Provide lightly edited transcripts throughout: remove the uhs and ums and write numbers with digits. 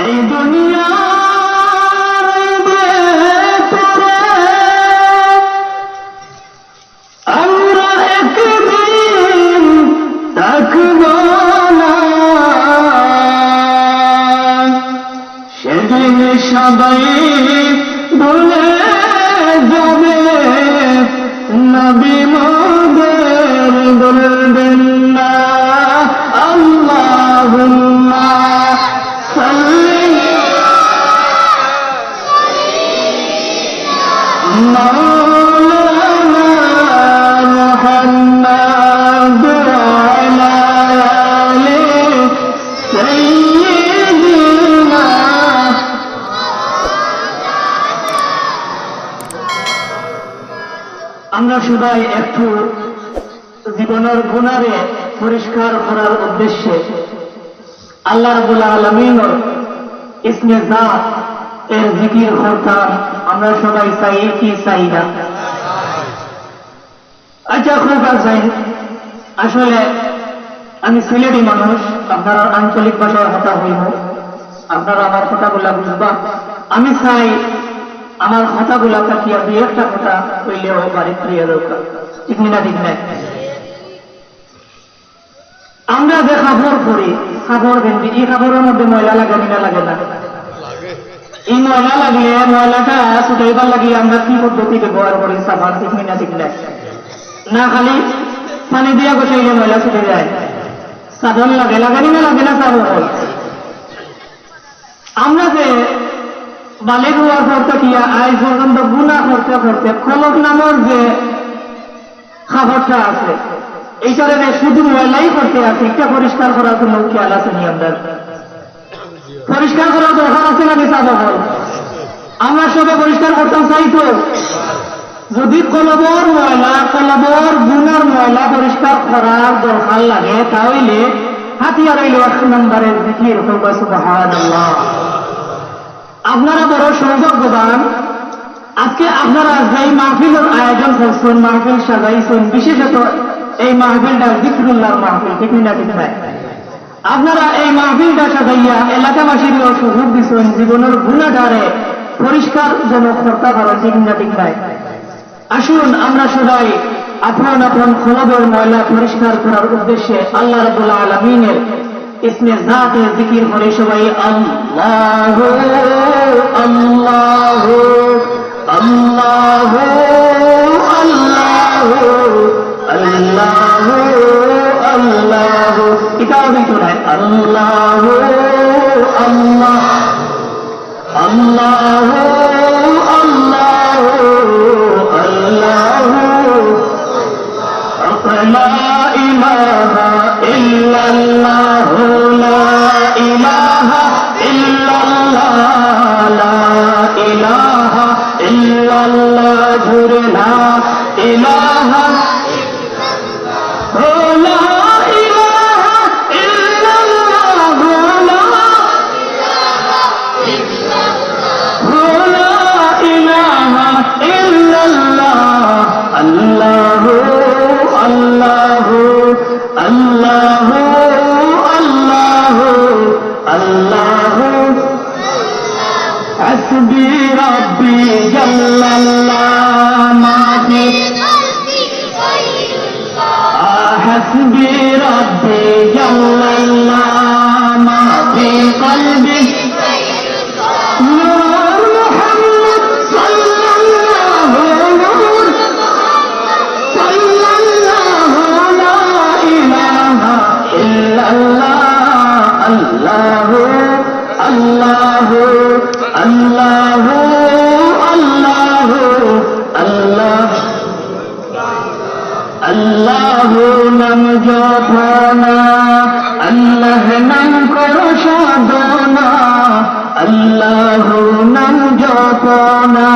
এই দুনিয়া আমরা একদিন থাকব না, সেদিন সবাই ভুলে যাবে, নবী মোদের বলবেন না আল্লাহুম্মা সাল্লি মাওলানা মুহাম্মদ ওয়া আলা আলি সাইয়্যিদিনা। আমরা সবাই একটু জীবনের গুনারে পরিষ্কার করার উদ্দেশ্যে আল্লাহ রাব্বুল আলামিনের ইসমে জাত এর জিকির করতাম। আমরা সবাই চাই কি চাই না? আচ্ছা, খুব চাই। আসলে আমি সিলেটি মানুষ, আপনারা আঞ্চলিক ভাষার কথা হইব, আপনারা আমার কথাগুলা বুঝবা। আমি চাই আমার কথাগুলা কাটিয়া দুই একটা কথা কইলেও বাড়ি প্রিয় দরকার, ঠিক না? ঠিক না? আমরা যে খাবার করি, খাবার কিন্তু এই খাবারের মধ্যে ময়লা লাগে না? লাগে না? এই ময়লা লাগলে ময়লাটা ছুটাইবার লাগিয়ে আমরা কি পদ্ধতি ব্যবহার করি? সাবান, ঠিক না? ঠিক না? না খালি পানি দিয়া গোসাইলে ময়লা ছুটে যায়, সাবান লাগে? লাগে না? লাগে না? সাবান আমরা যে বালিক হওয়ার পর থেকে আজ পর্যন্ত গুণা করতে করতে খলক নামের যে খাবারটা আছে, এইটারে শুধু ময়লাই করতে আছে, এটা পরিষ্কার করার কোনো খেয়াল আছে নি? আপনার পরিষ্কার করার দরকার আছে নাকি? সাবান আমরা সবাই পরিষ্কার করতাম চাই তো। যদি কলবর ময়লা, কলবর গুণার ময়লা পরিষ্কার করার দরকার লাগে, তাহলে হাতিয়ার হইল 1 নম্বরের জিকির, সুবহানাল্লাহ। আপনারা বড় সৌভাগ্যবান, আজকে আপনারা যে মাহফিলের আয়োজন করছেন, মাহফিল সাজাইছেন, বিশেষত এই মাহফিলটা যিকরুল্লাহর মাহফিল, ঠিক না? ঠিক না? আপনারা এই মাহফিলটা সাজাইয়া এলাকাবাসীর সুযোগ দিচ্ছেন জীবনের গুণাধারে পরিষ্কার যেন করতে পারে, ঠিক না? ঠিক না? আসুন আমরা সবাই আপন আপন খলবের ময়লা পরিষ্কার করার উদ্দেশ্যে আল্লাহ রাব্বুল আলামিনের ইসমে জাতের জিকির করে সবাই আল্লাহু আল্লাহু আল্লাহু আল্লাহু আল্লাহু আল্লাহু। এটাও কিন্তু নাই। আল্লাহু আল্লাহ আল্লাহু আল্লাহু আল্লাহু লা ইলাহা ইল্লাল্লাহ লা ইলাহা ইল্লাল্লাহ লা ইলাহা ইল্লাল্লাহ জুড়ে লা ইলাহা আল্লাহু আল্লাহু আল্লাহু আল্লাহু আল্লাহু হাসবি রাব্বি জাল্লাল্লাহ মাফি হাসবি রাব্বি জাল্লাল্লাহ মাফি কলবি আল্লাহু আল্লাহু আল্লাহু আল্লাহু আল্লাহ আল্লাহু নাম জপনা, আল্লাহ নাম করো সাধনা, আল্লাহু নাম জপনা,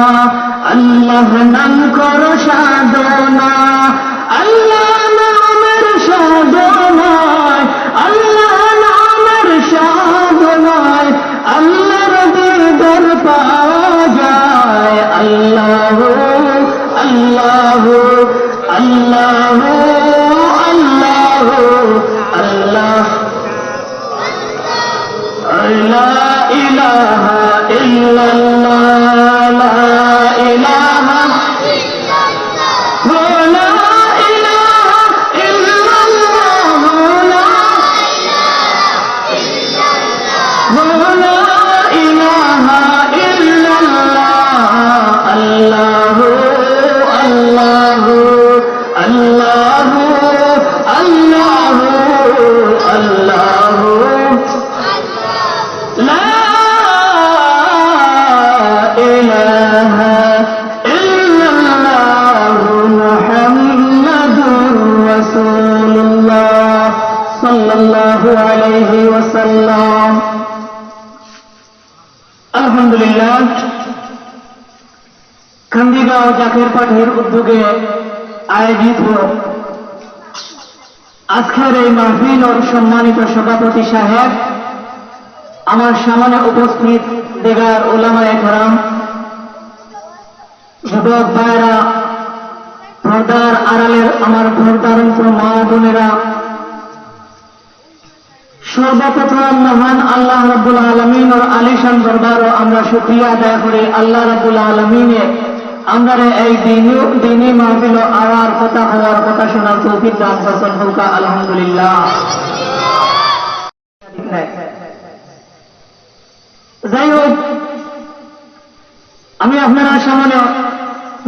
আল্লাহ নাম করো সাধনা, আল্লাহ নামের সাধনায়, আল্লাহ নামের সাধনায় আল্লাহর দিদার পাওয়া যায়। আল্লাহু আল্লাহু আল্লাহু আল্লাহ লা ইলাহা ইল্লাল্লাহ লা ইলাহা আলহামদুলিল্লাহ, কান্দিগাঁও জাকের পাঠের উদ্যোগে আয়োজিত আজকের এই মাহফিল ও সম্মানিত সভাপতি সাহেব, আমার সামনে উপস্থিত দেগার ওলামায়ে কেরাম, যুবক ভাইরা, পর্দার আড়ালের আমার পর্দারন্ত মা বোনেরা, সর্বপ্রথম মহান আল্লাহ রাব্বুল আলামিনের আলিশান দরবারও আমরা শুকরিয়া আদায় করি। আল্লাহ রাব্বুল আলামিনে আমরা এই দিনী মাহফিল আওয়ার কথা হওয়ার কথা শোনার তৌফিক দান করছেন। হোক আলহামদুলিল্লাহ। যাই হোক, আমি আপনারা সামনে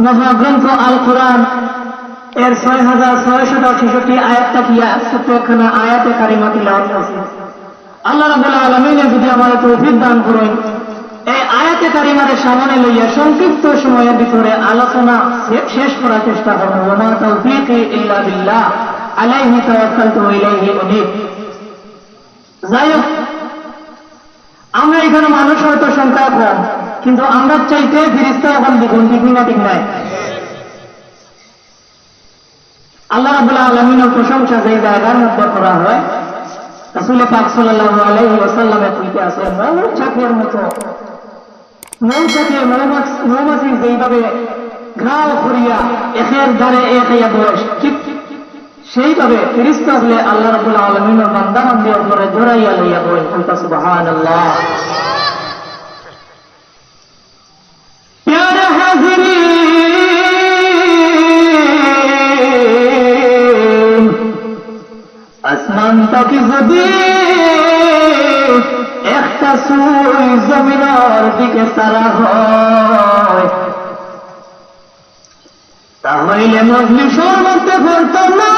মহাগ্রন্থ আল কোরআন এর ৬৬৬৬ আয়াতটা কি ছোট্টখানা আয়াতে কারিমা তিলাওয়াত করছি। আল্লাহ রাব্বুল আলামিন যদি আমাদের তৌফিক দান করেন, এই আয়াতে কারিমাদের সামনে লইয়া সংক্ষিপ্ত সময়ের ভিতরে আলোচনা শেষ করার চেষ্টা করব। ওয়া মা তাওফীকি ইল্লা বিল্লাহ আলাইহি তাওয়াক্কালতু ওয়া ইলাইহি উনীব। যাই হোক, আমরা এখানে মানুষ হয়তো সংখ্যা কম, কিন্তু আমরা চাইতে ফেরেশতা এখন দ্বিগুণ, ঠিক না ঠিক নাই? আল্লাহ রাব্বুল আলামিনের প্রশংসা যে জায়গার মধ্যে করা হয়, রাসূল পাক সাল্লাল্লাহু আলাইহি ওয়াসাল্লামের কইতে আছে, মৌচাকের মতো, মৌমাছি যেইভাবে ঘাও করিয়া একের ধারে এক হইয়া বয়স, ঠিক সেইভাবে ফেরেশতা হলে আল্লাহ রাব্বুল আলামিনের বান্দা বান্দির উপরে জড়াইয়া লইয়া বলেন, সুবহানাল্লাহ। প্যারে হাজিরিন, আসমান তাকে যদি একটা সুই জমিনের দিকে তারা হয়, তাহলে মজলিসের মধ্যে পড়ত না,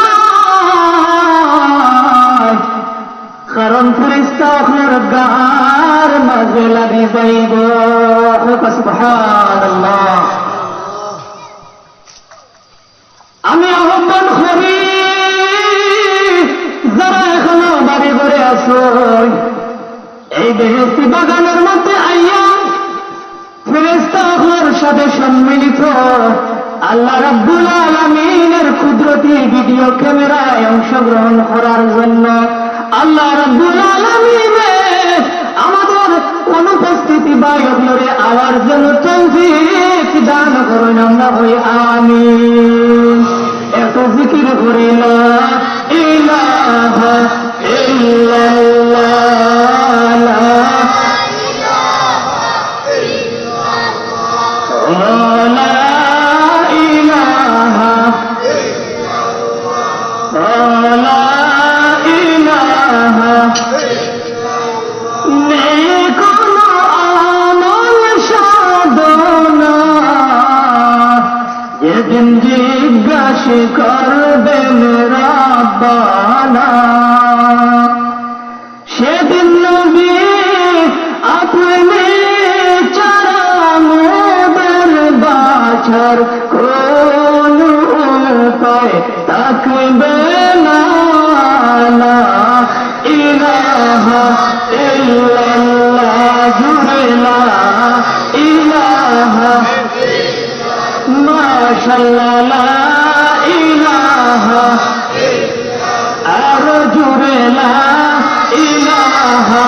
কারণ ফেরেশতা ওর গার মাঝে লাগি যাইব। সুবহানাল্লাহ। আমি আহ্বান করি, যারা এখনো বাড়ি ঘরে আছো, এই বেহেশতি বাগানের মধ্যে আইয়া ফেরেশতা ওর সাথে সম্মিলিত আল্লাহ রাব্বুল আলামিনের কুদরতি ভিডিও ক্যামেরায় অংশগ্রহণ করার জন্য আল্লাহ রাব্বুল আলামিনে আমাদের অনুপস্থিতি বায়ুরে আওয়ার জন্য তৌফিক দান করুন। আমরা হই আমিন। এত জিকির করি লা ইলাহা ইল্লাল্লাহ, লা জিজ্ঞাসা করবেন রাব্বানা, সেদিন নবী আপনি ছাড়া মোদের বাছার কোন উপায় থাকবে না। লা ইলাহা ইল্লাল্লাহ, জুড়ে লা ইলাহা মাশাআল্লাহ, লা ইলাহা আর জুড়ে লা ইলাহা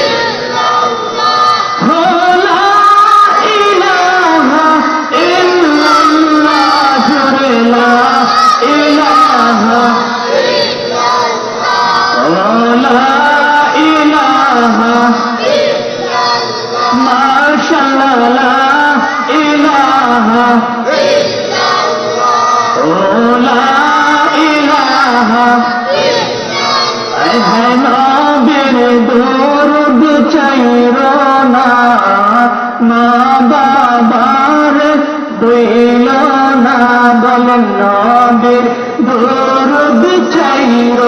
ইল্লাল্লাহ, লা ইলাহা ইল্লাল্লাহ, জুড়ে লা ইলাহা ইল্লাল্লাহ। আয় হায় নবীর দরুদ চাইর না, মা বাবার দইল না, বলেন নবীর দরুদ চাইর,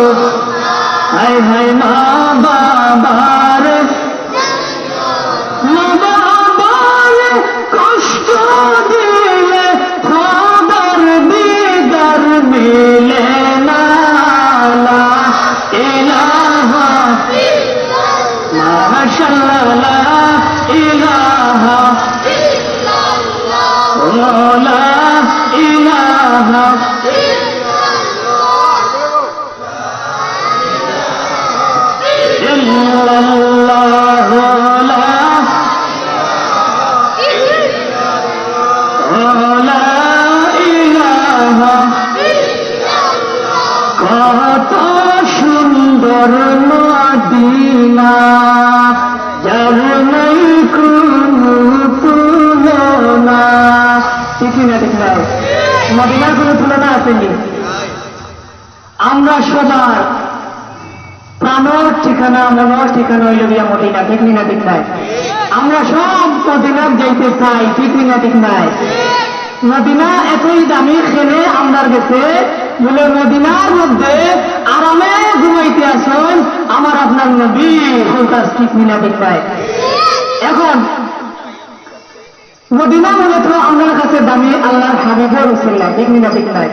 আয় হায় মা বাবার কষ্ট দিলে খোদার দিদার মিলে না, লা ইলাহা মাশাআল্লাহ, লা ইলাহা লা ইলাহা ইল্লাল্লাহ, লা ইলাহা, কত সুন্দর মদিনা, যার নাই কোনো তুলনা। ঠিক না ঠিক না? মদিনার কোনো তুলনা আসেনি। আমরা সবার প্রাণর ঠিকানা মনের ঠিকানা হইল গিয়া মদিনা, ঠিক না ঠিক নাই? আমরা সব মদিনার যাইতে চাই, ঠিক না ঠিক নাই? মদিনা এতই দামি খেলে আমরা গেছে বলে মদিনার মধ্যে আরামে ঘুমাইতে আসুন আমার আপনার নবী ফোকাস, ঠিক না ঠিক নাই? এখন মদিনা মূলত আমার কাছে দামি আল্লাহর হাবিবের রাসূলুল্লাহ, ঠিক না ঠিক নাই?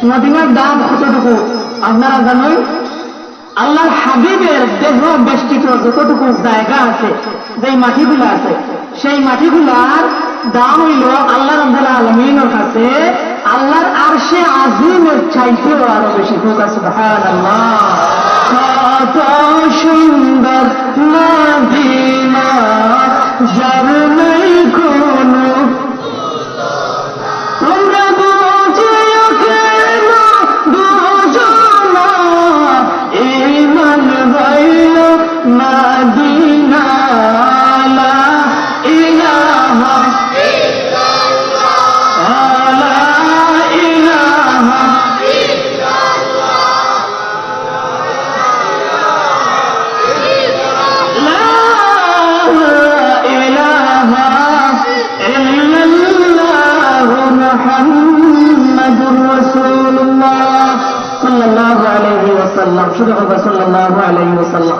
মদিনার দাম কতটুকু আপনারা জানেন? আল্লাহর হাবিবের দেহ বেষ্টিত যতটুকু জায়গা আছে, যে মাটিগুলো আছে, সেই মাটিগুলার দাম হইল আল্লাহ রাব্বুল আলামিনের কাছে আল্লাহর আরশে আজিমের চাইতেও আরো বেশি। সুবহানাল্লাহ, কত সুন্দর মদিনা, যার নাই কোনো তোমরা বুঝিও কেন বুঝনা, ঈমান হইল মদিনা, লা ইলাহা লা ইলাহা লা ইলাহা ইল্লাল্লাহ মুহাম্মাদুর রাসূলুল্লাহ সাল্লাল্লাহু আলাইহি ওয়াসাল্লাম। শুধু হবে সাল্লাল্লাহু আলাইহি ওয়াসাল্লাম।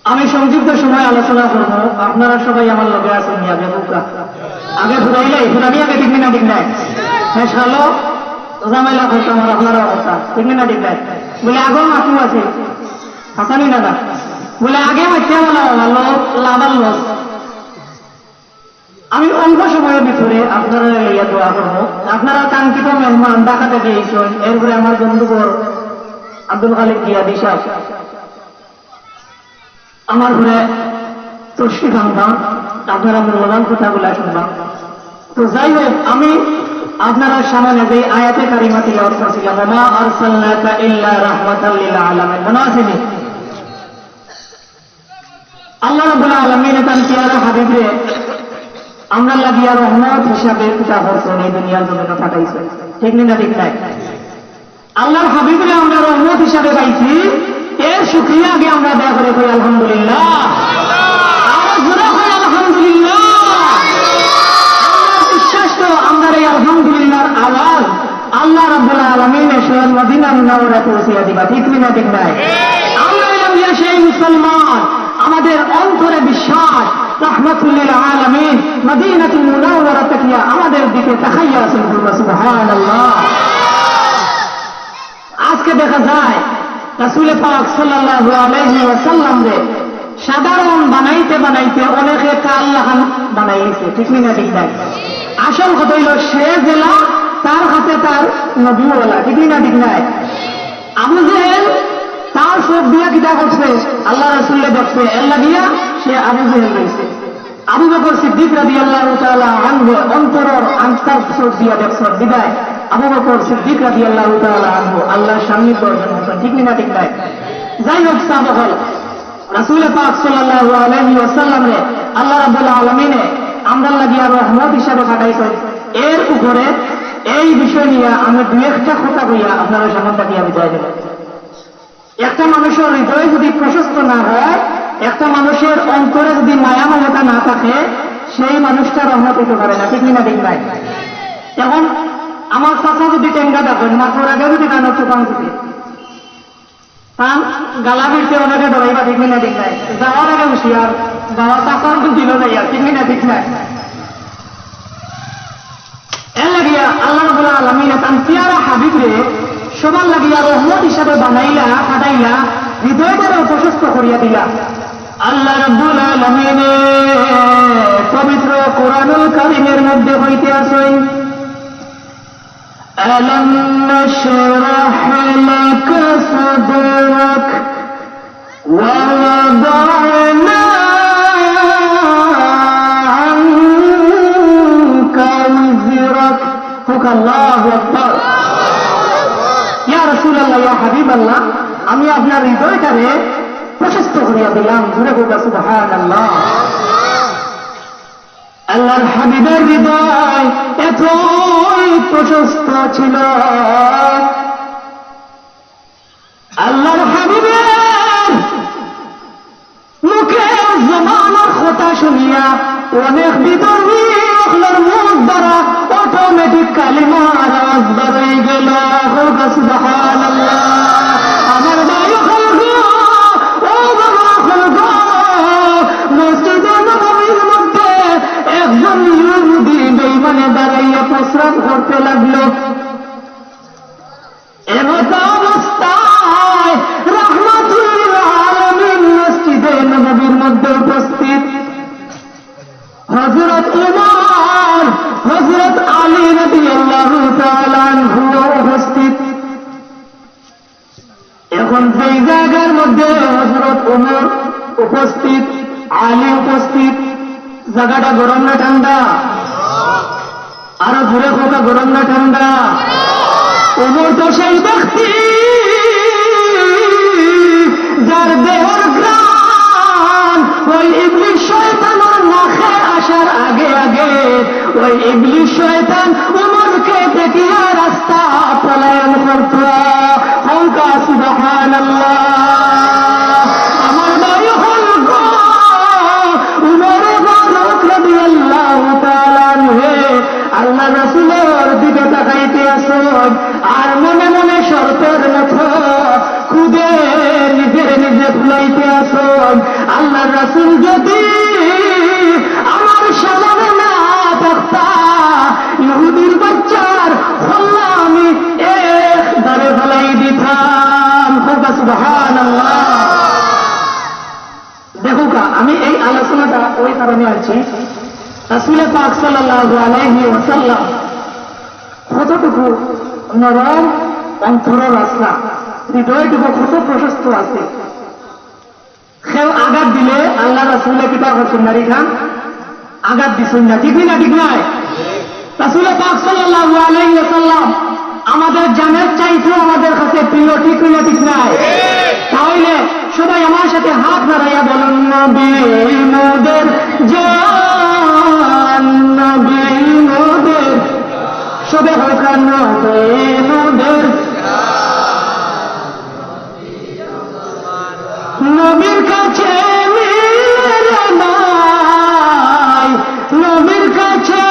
আমি সংক্ষিপ্ত সময় আলোচনা করব, আপনারা সবাই আমার লগে আছেন। আগে ঘুরাইলে ঘুরাবি আগে, ঠিক না ঠিক নাই? হ্যাঁ শালো জামাইলা করতো আমার আপনারা অবস্থা, ঠিক না ঠিক নাই? বলে আগেও মাঠু আছে হাসানি দাদা, বলে আগে মাঠে বলা ভালো লাভার লস। আমি অল্প সময়ের ভিতরে আপনারা লইয়া দোয়া করবো। আপনারা কাঙ্ক্ষিত মেহমান ঢাকা থেকে এসেছেন, এরপরে আমার বন্ধুবর আব্দুল খালিক গিয়াদি সাহেব, আমার ঘরে তর্ষি খানদান, আপনারা মূল্যবান কথাগুলা শুনলাম। তো যাই হোক, আমি আপনারা সামনে যে আয়াতে কারিমা তিলাওয়াত করছিলাম, ওয়া আরসালনাকা ইল্লা রাহমাতাল লিল আলামিন, মনে আছেনি? আল্লাহ রাব্বুল আলামিন তার পেয়ারা হাবিবে আমরা লাগিয়া রহমত হিসাবে কিতাব করছেন, এই দুনিয়ার জমিনে পাঠাইছেন, ঠিক না ঠিক নাই? আল্লাহর হাবিবরে আমরা রহমত হিসাবে পাইছি, এর শুকরিয়া আগে আমরা দেয়া করে কই আলহামদুলিল্লাহ। আরো জোরে কই আলহামদুলিল্লাহ। বিশ্বাস তো আমরা এই আলহামদুলিল্লাহর আওয়াজ আল্লাহ রাব্বুল আলামিন স্বয়ং মদিনা মুনাওয়ারায় পৌঁছিয়ে দিবা, ঠিক না ঠিক নাই? আমরা এলাম সেই মুসলমান, আমাদের অন্তরে বিশ্বাস রাহমাতুল লিল আলামিন মদিনাতুল মুনাওয়ারা থেকে আমাদের দিকে তাকাইয়া আছেন। সুবহানাল্লাহ। আজকে দেখা যায় রাসূল পাক সাল্লাল্লাহু আলাইহি ওয়াসাল্লাম রে সাধারণ বানাইতে বানাইতে অনেকে আল্লাহান বানাইছে, ঠিক না ঠিক নাই? আসল কথা হইল সে জেলা তার হাতে তার নবীওয়ালা, ঠিক না ঠিক নাই? আবু জেহেল তার চোখ দিয়া কিতা করছে, আল্লাহ রাসূলকে দেখছে, এল্লা দিয়া সে আবু জেহেল রয়েছে। আবু বকর সিদ্দিক রাদিয়াল্লাহু তাআলা আনহু অন্তরের আন্তর চোখ দিয়া দেখছেন, বিদায় আবু বকর সিদ্দিক রাদিয়াল্লাহু তাআলা আনহু আল্লাহর সান্নিধ্য অর্জন করছেন, ঠিক না ঠিক নাই? যাই হোক, সাহাবাগণ রাসূল পাক সাল্লাল্লাহু আলাইহি ওয়াসাল্লাম রে আল্লাহ রাব্বুল আলামিন আমরা লাগিয়া রহমত হিসাবে পাঠাইছেন। এর উপরে এই বিষয় নিয়ে আমি দু একটা কথা কইয়া আপনারা সামনে আমি যাই দেব। একটা মানুষের হৃদয় যদি প্রশস্ত না হয়, একটা মানুষের অন্তরে যদি মায়া মমতা না থাকে, সেই মানুষটা রহমত হতে পারে না, ঠিক না ঠিক নাই? এখন আমার চাচা যদি টেঙ্গা থাকেন, মাত্র আগে যদি গান হচ্ছে পান যদি গালা ফিরতে অনেকে ডরাইবা, ঠিক না ঠিক নাই? যাওয়ার আগে হুশিয়ার, যাওয়া চাচার দিল যাইয়া, ঠিক না ঠিক নাই? এর লাগিয়া আল্লাহ রাব্বুল আলামিন তান পিয়ারা হাবিবরে সবার লাগিয়া রহমত হিসাবে বানাইলা, ফাটাইলা, হৃদয়টারে প্রশস্ত করিয়া দিলা। আল্লাহ রাব্বুল আলামিন পবিত্র কোরআনুল কারীমের মধ্যে হইতে আছেন, আলাম নাশরাহ লাকা সাদরাক ওয়া ওয়াদা'না আনকা ওযরাক। আল্লাহু আকবার। ইয়া রাসূলুল্লাহ, ইয়া হাবিবাল্লাহ, আমি আপনার হৃদয়টারে প্রশস্ত করিয়া দিলাম। জোরে বলবা সুবহানাল্লাহ। আল্লাহর হাবিবের হৃদয় এতই প্রশস্ত ছিল, আল্লাহর হাবিবের মুখে জবানের কথা শুনিয়া অনেক বিধর্মী আপনার মুখ দ্বারা অটোমেটিক কালিমা আওয়াজ বেরোয় গেল। সুবহানাল্লাহ। আমার ভাই হলগ, ও বাবা হলগ, মসজিদে নববীর মধ্যে একজন ইহুদি বেঈমানে দাঁড়াইয়া প্রস্রাব করতে লাগলো। এমত অবস্থায় রাহমাতুল আলামিন মসজিদে নববীর মধ্যে উপস্থিত। হযরত উমর, হযরত আলী রাদিয়াল্লাহু তাআলা আনহু উপস্থিত। এখন সেই জায়গার মধ্যে হযরত উমর উপস্থিত, আলী উপস্থিত, জায়গাটা গরম না ঠান্ডা? আরো ঘুরে খোকা, গরম না ঠান্ডা? উমর তো সেই ব্যক্তি যার দেহর গ্রাণ ওই ইবলিস শয়তানের নাকে আসার আগে আগে ওই ইবলিস শয়তান উমরকে দেখিয়া রাস্তা পলায়ন করত। হলকা সুবহানাল্লাহ। আমার ভাই হলক উমর ফারুক রাদিয়াল্লাহু তাআলা আনহু আল্লাহ রাসূলের দিকে তাকাইতে আসেন, আর মনে মনে শর্তের মতো খুদে নিজের নিজে ফুলাইতে আসেন, আল্লাহ রাসূল যদি আমার সামনে না থাকতা, ইহুদির বাচ্চার খোল্লা আমি একবারে ফেলাই দিতাম। সুবহানাল্লাহ। দেখুকা, আমি এই আলোচনাটা ওই কারণে আছি, রাসূল পাক সাল্লাল্লাহু আলাইহি ওয়াসাল্লাম কতটুকু নরম অন্তরের রাস্তা, হৃদয়টুকু কত প্রশস্ত আছে। সেও আঘাত দিলে আল্লাহ রাসূলে কিতা করছেন নারী খান, আঘাত দিচ্ছেন না, ঠিক না ঠিক নয়? রাসূল পাক সাল্লাল্লাহু আলাইহি ওয়াসাল্লাম আমাদের জানের চাইতেও আমাদের কাছে প্রিয়, ঠিক না ঠিক নয়? তাহলে সবাই আমার সাথে হাত নাড়াইয়া বলুন, নবী মোদের জান, নবী মোদের, সবে হোক নবী মোদের, নবীর কাছে মিলে নাই, নবীর কাছে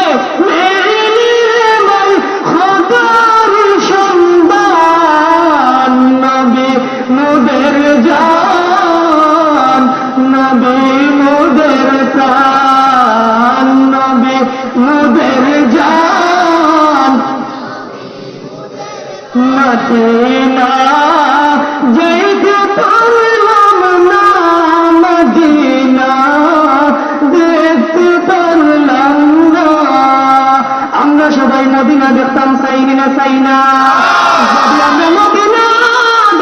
মিলে নাই খোদার সন্ধান, নবী মোদের জান, নবী মোদের প্রাণ, নবী মোদের জান। মদিনা যাইতে পারলাম না, মদিনা দেখতে পারলাম না। আমরা সবাই মদিনা দেখতাম চাই না, চাই না? যদি আমরা মদিনা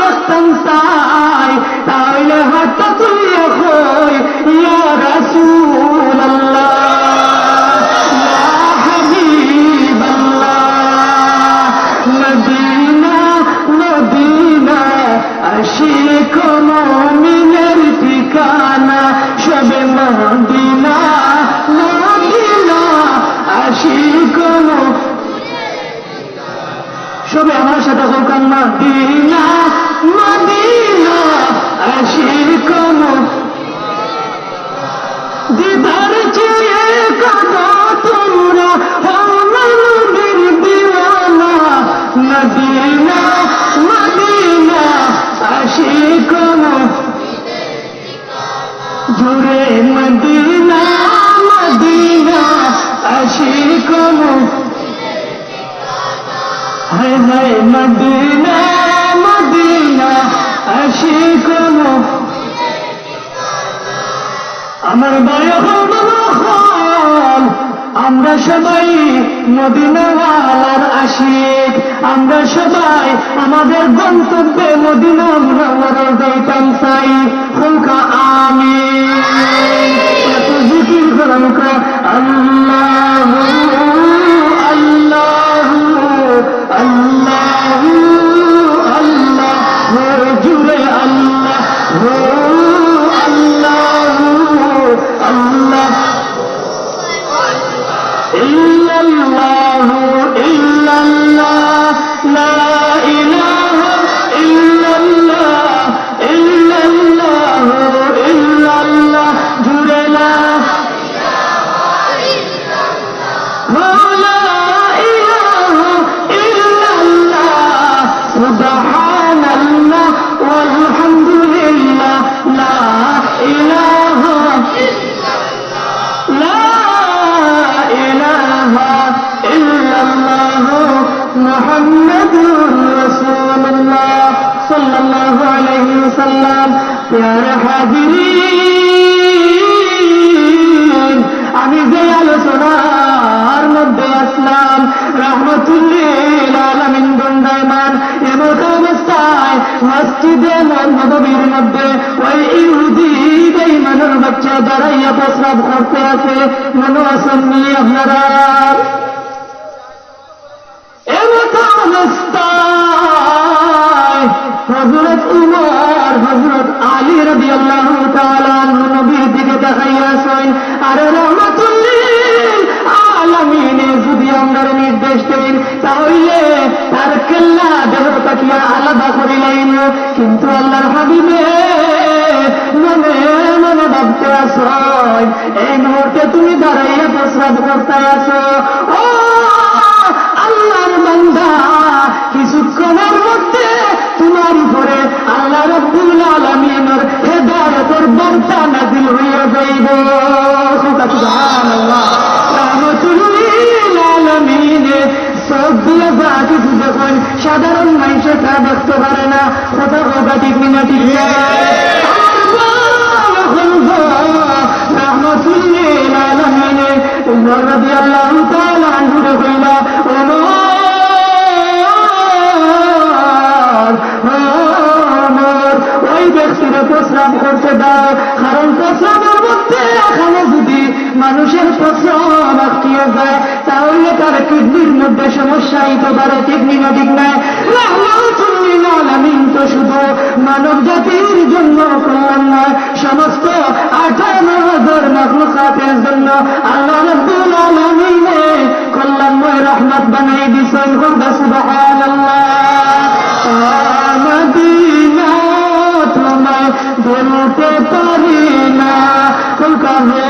দেখতাম চাই, তাহলে হাতটা তুলিয়ে কই, ইয়া রাসূলুল্লাহ, ইয়া হাবিবাল্লাহ, মদিনা মদিনা আশিক মুমিনের ঠিকানা, সবে মদিনা মদিনা আশিক সবে আমার সাথে হোকান মদিনা মদিনা আশিক দিদার চেয়ে কাঁদো তোমরা নবীর দিওয়ানা মদিনা মদিনা আশিক জুড়ে মদিনা মদিনা আশিক হায় হায় মদিনা মদিনা আশিক আমার বায়ুল আমরা সবাই মদিনাওয়ালার আশিক আমরা সবাই আমাদের গন্তব্যে মদিনা মুনাওয়ারার যাইতাম চাই হুলকা আমিন এত জিকির করা মুখা আল্লাহু আল্লাহু আল্লাহু আল্লাহ জুড়ে আল্লাহ আল্লাহ ইল্লাল্লাহু ইল্লাল্লাহ লা ইলাহা ইল্লাল্লাহ ইল্লাল্লাহু ইল্লাল্লাহ জুড়ে লা ইলাহা ইল্লাল্লাহ সুবহানাল্লাহ ওয়ালহামদুলিল্লাহ লা ইলাহা মুহাম্মাদুর রাসূলুল্লাহ সাল্লাল্লাহু আলাইহি ওয়াসাল্লাম প্যারে হাজিরিন আমি যে আলোচনার মধ্যে আসলাম রাহমাতুল্লিল আলামিন দণ্ডায়মান এমন অবস্থায় মসজিদে নববীর মধ্যে ওই ইহুদি বেঈমানের বাচ্চা দাঁড়াইয়া প্রস্রাব করতে আছে মনে আসেননি আপনারা হযরত উমর হযরত আলী রাদিয়াল্লাহু তাআলা আনহু নবীর দিকে তাকাইয়াছেন আর রাহমাতুল্লিল আলামিনে যদি আমরা নির্দেশ দেন তাহলে তার কেল্লা দেহ তাকিয়া আলাদা করিলেন কিন্তু আল্লাহর হাবিবে মনে মনে ভাবতে আছেন এই মুহূর্তে তুমি দাঁড়াইয়া প্রস্রাব করতে আছো ও আল্লাহর বান্দা কিছুক্ষণের মধ্যে তোমার উপরে আল্লাহ রাব্বুল আলামিনের হেদায়েতের বার্তা নাযিল হইয়া যাইব সুবহানাল্লাহ রাহমাতুল্লিল আলামিনে সব দিয়ে বাকি যখন সাধারণ মানুষে তা দেখতে পারে না কথা কথা ঠিক না ঠিক রাহমাতুল্লিল আলামিনে উমর রাদিয়াল্লাহু তাআলা আনহু কইলা ওই ব্যক্তিরা প্রস্রাব করতে দাও কারণ প্রস্রাবের মধ্যে এখানে যদি মানুষের প্রস্রাব আটকিয়ে যায় তাহলে তার কিডনির মধ্যে সমস্যা হইতে পারে কিডনি না ঠিক নাই রাহমাতুল্লিল আলামিন তো শুধু মানব জাতির জন্য কল্যাণ নয় সমস্ত 58,000 মাখলুকাতের জন্য আল্লাহ রাব্বুল আলামিনে কল্যাণময় রহমত বানাই দিয়েছেন সুবহানাল্লাহ মদিনা তোমায় বলতে পারি না কবে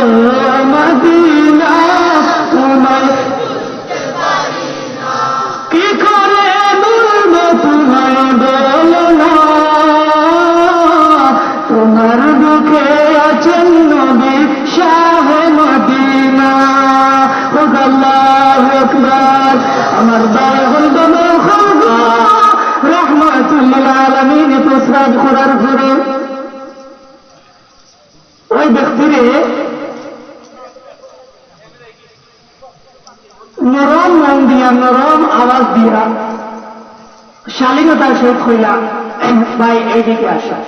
মদিনা তোমায় কি করে বলবো তোমায় বলো না তোমার বুকে আছেন নবী শাহ মদিনা আল্লাহু আকবার আমার বায়ুল দমে রাহমাতুল্লিল আলামিন প্রস্রাব করার পরে ওই ব্যক্তিরে নরম মন দিয়া নরম আওয়াজ দিয়া শালীনতার সহিত হইলা ভাই এইদিকে আসা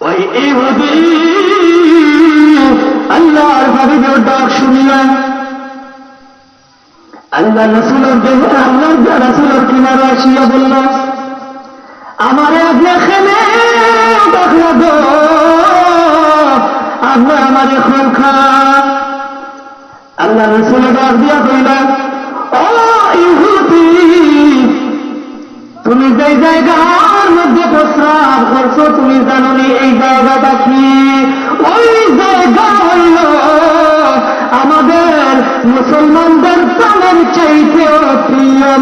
ওই ইহুদি আল্লাহর হাবিবের ডাক শুনিলেন আল্লাহ রাসূলের দেহে আল্লাহ রাসূলের কিনারে আসিয়া বলল আমারে আপনি খেলে দেখো গো আপনি আমারে খোল খান আল্লাহ রাসূল ডাক দিয়া কইলেন ও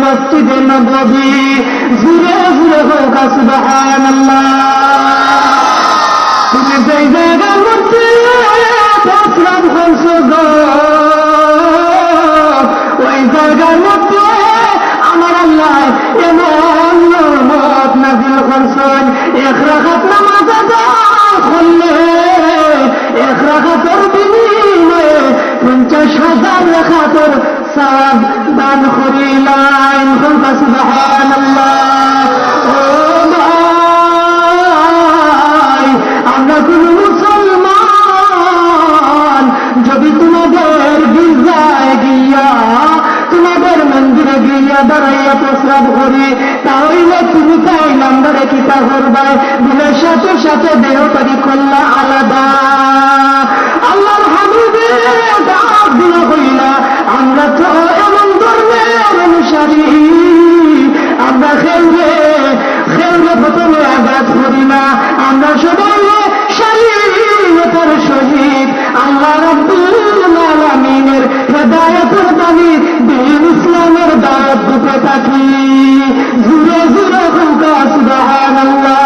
মসজিদে নববী, জুড়ে জুড়ে হোক সুবহানাল্লাহ। তুমি যেই জায়গার মধ্যে প্রস্রাব করছো গো, ওই জায়গার মধ্যে আমার আল্লাহ এমন রহমত নাযিল করছেন। এক রাকাত নামাজ আদায় করলে এক রাকাতের বিনিময়ে 50,000 রাকাতের সওয়াব দান করিলেন। সুবহানাল্লাহ। ও ভাই, আমরা কোন মুসলমান যদি তোমাদের গির্জায় গিয়া তোমাদের মন্দিরে গিয়া দাঁড়াইয়া প্রস্রাব করি, তাহলে তুমি তাই নাম্বারে কিতা করবা? দিনের সাথে সাথে দেহটাকে করলা আলাদা। আল্লাহর হাবিবের ডাক দিল হইলা, আমরা তো এমন ধর্মের অনুসারী, আমরা খেলবে প্রথমে আঘাত করি না, আমরা সবাই স্বাধীনতার সহিত আল্লাহ রাব্বুল আলামিনের হেদায়েতের বাণী দ্বীন ইসলামের দাওয়াত দিতে থাকি। জুড়ে জুড়ে হোক সুবহানাল্লাহ।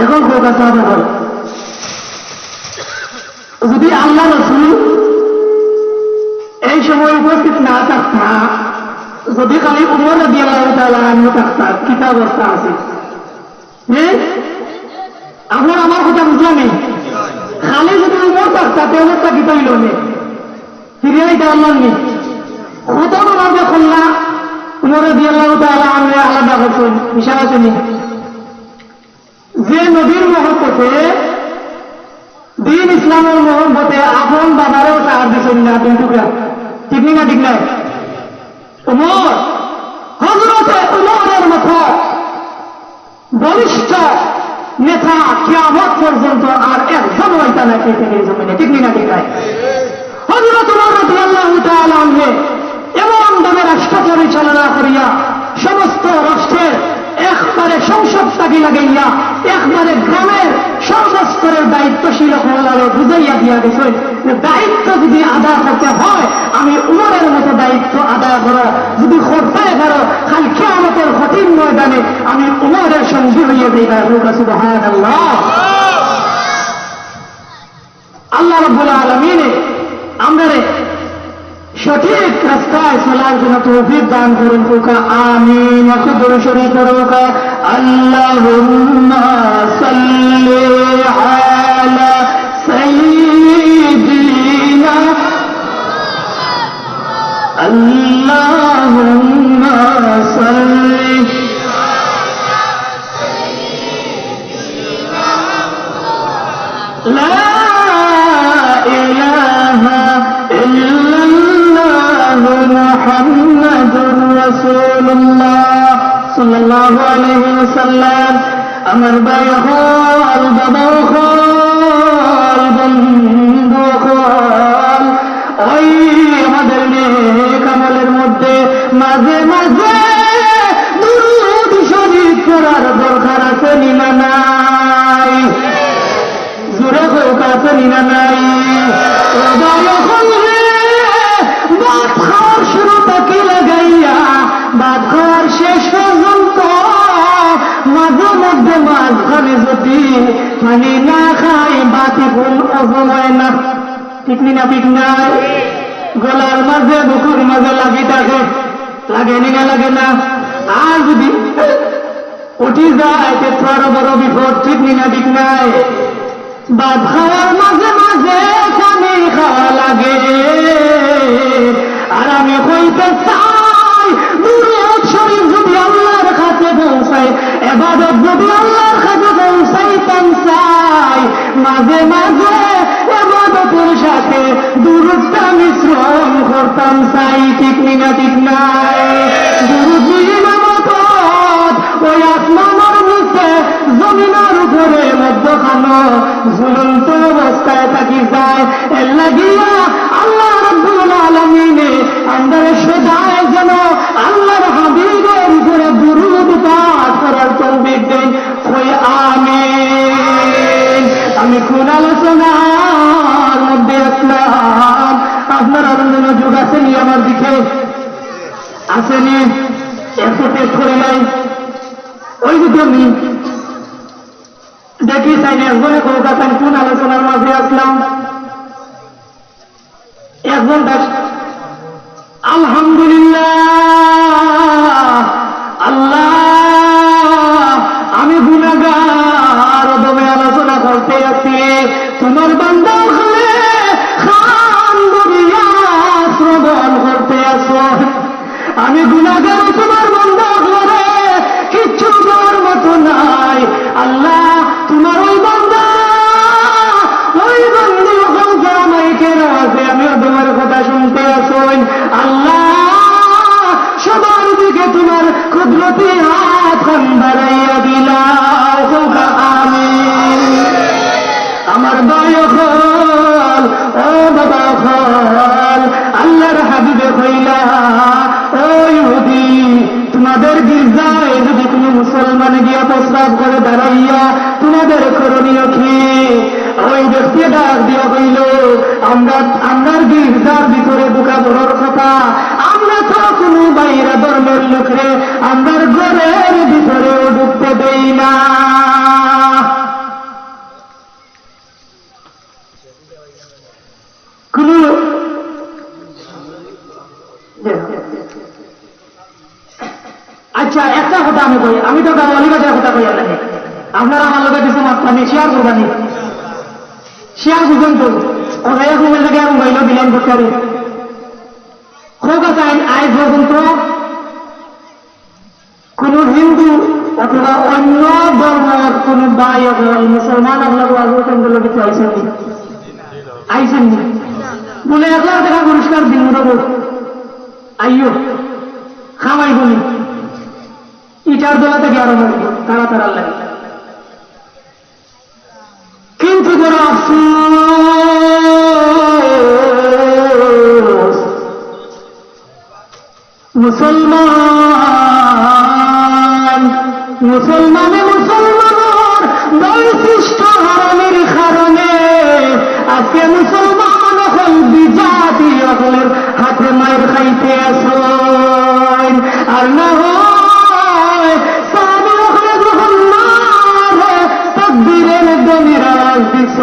এখন হোক সাহাবাগণ, যদি আল্লাহ রাসূল এই সময় উপস্থিত না থাকতা, যদি খালি উমর রাদিয়াল্লাহু তাআলা আনহু থাকতা, কি অবস্থা আছে? আপনার আমার কথা বুঝলাম। খালি যদি উমর থাকতা তে অবস্থা কি তৈল ফিরিয়ে দিতে পারলাম নি। কত আমাকে খুলনা উমর রাদিয়াল্লাহু তাআলা আনহু আলাদা করছেন, হিসাব আছে নি? যে নবীর মহব্বতে দ্বীন ইসলামের মহব্বতে আপন বাবারও সাহায্য দিচ্ছেন না, কিন্তু ঠিক না ঠিক নাই? উমর, হযরতে উমরের মতো বলিষ্ঠ নেতা কিয়ামত পর্যন্ত আর একজন হইতা না পৃথিবীর জমিনে, ঠিক না ঠিক নাই? হযরত উমর রাদিয়াল্লাহু তাআলা আনহু এমন ভাবে রাষ্ট্র পরিচালনা করিয়া সমস্ত রাষ্ট্রের একবারে সংসদ তাকে লাগাইয়া একবারে গ্রামের সর্বস্তরের দায়িত্বশীল হলারও বুঝাইয়া দিয়া গেছেন, দায়িত্ব যদি আদায় করতে হয় আমি উমরের মতো দায়িত্ব আদায় করো, যদি করতে পারো কাল কিয়ামতের কঠিন ময়দানে আমি উমরের সঙ্গী হইয়া যাইবা। সুবহানাল্লাহ। আল্লাহ রাব্বুল আলামিন আমরা সঠিক রাস্তায় চলার জন্য তৌফিক দান করুন। আমিন। একটু দরুদ শরীফ পড়ুক। আল্লাহুম্মা সাল্লি আলা সাইয়্যিদিনা, আল্লাহুম্মা সাল্লি লা ইলাহা মুহাম্মাদুর রাসূলুল্লাহ সাল্লাল্লাহু আলাইহি ওয়াসাল্লাম। আমার ভাই হল, বাবা হল, বন্ধু হল, ওই আমাদের নেক আমলের মধ্যে মাঝে মাঝে দুরূদ শরীফ পড়ার দরকার আছে না নাই? জোরে হোক আছে না নাই? ভাত খাওয়ার শুরু থেকে লাগাইয়া ভাত খাওয়ার শেষ পর্যন্ত মাঝে মধ্যে মাঝখানে যদি পানি না খাই বাতি ফুল অজম হয় না, ঠিক না ঠিক নাই? গলার মাঝে বুকুর মাঝে লাগি থাকে, লাগেনি না লাগে না? আর যদি উঠি যায় তো আরো বড় বিপদ, ঠিক না ঠিক নাই? ভাত খাওয়ার মাঝে মাঝে পানি খাওয়া লাগে। আর আমি কইতে চাই দুরূদ শরীফ যদি আল্লাহর কাছে পৌঁছায়, ইবাদত যদি আল্লাহর কাছে পৌঁছাইতাম চাই, মাঝে মাঝে ইবাদতের সাথে দুরূদটা মিশ্রণ করতাম চাই, ঠিক না ঠিক নাই? দুরূদ ইমামত ওই আসমানের নিচে জমিনের উপরে মধ্যখানো ঝুলন্ত অবস্থায় থাকি যায়। এর লাগিয়া আল্লাহ রাব্বুল আলামিন আমরা সদায় যেন আল্লাহর হাবিবের উপরে দুরূদ পাঠ করার তৌফিক দেন। কই আমিন। আমি কোন আলোচনার মধ্যে আসলাম, আপনার মনোযোগ আছে আমার দিকে আসেনি, একশো টেস্ট করে নাই। ওই দুটো আমি দেখি চাইনি একজনে কলকাতা কোন আলোচনার মাঝে আসলাম, একজন আলহামদুলিল্লাহ আল্লাহ আমি গুনাহগার দমে আলোচনা করতে আছি, তোমার বান্দা হলে খান দুনিয়া শ্রবণ করতে আছো। আমি গুনাহগার তোমার বান্দা হলে কিচ্ছু দেওয়ার মতো নাই। আল্লাহ তোমার ওই বান্দা মাইকের আওয়াজে আমি তোমার কথা শুনতে আসুন। আল্লাহ সবার দিকে তোমার কুদরতি হাত বাড়াইয়া দিলা। আমার দয়া হল, ও বাবা হল, আল্লাহর হাবিবে হইলা ও ইহুদি, তোমাদের গির্জায় যদি তুমি মুসলমান গিয়া প্রস্রাব করে দাঁড়াইয়া তোমাদের করণীয় কি? ওই ব্যক্তি ডাক দিয়া হইল, আমরার গির্জার ভিতরে ঢুকা বড়র কথা, আমরা তো কোনো বাইরা ধর্মের লোকরে আমরার ঘরের ভিতরেও ঢুকতে দেই না। কোন আচ্ছা একটা কথা আমি কই, আমি তো অলিবাজার কথা কই আপনাকে, আপনারা আমার লোকের কিছু মাত্রানি শেয়ার করবানি, শেয়ার বুঝেন তো ওরাই ঘুমের থেকে মোবাইলও বিলান করতে পারি। হোক আছে আজ পর্যন্ত কোন হিন্দু অথবা অন্য ধর্মের কোন ভাই হল মুসলমান আপনার কেন্দ্র কিছু আইসেননি, আইসেননি বলে 1,000 টাকা পুরস্কার দিন দেবো, আইও খামাই বলি ইটার দোলা থেকে আরো মারব তারা তারা লাগে। কিন্তু যারা আফসোস মুসলমানের বৈশিষ্ট্য হারানোর কারণে আজকে মুসলমান হল বিজাতি হলের হাতে মায়ের খাইতে আসেন। আর না হয় যখন তকবীরের ধ্বনির আওয়াজ দিস,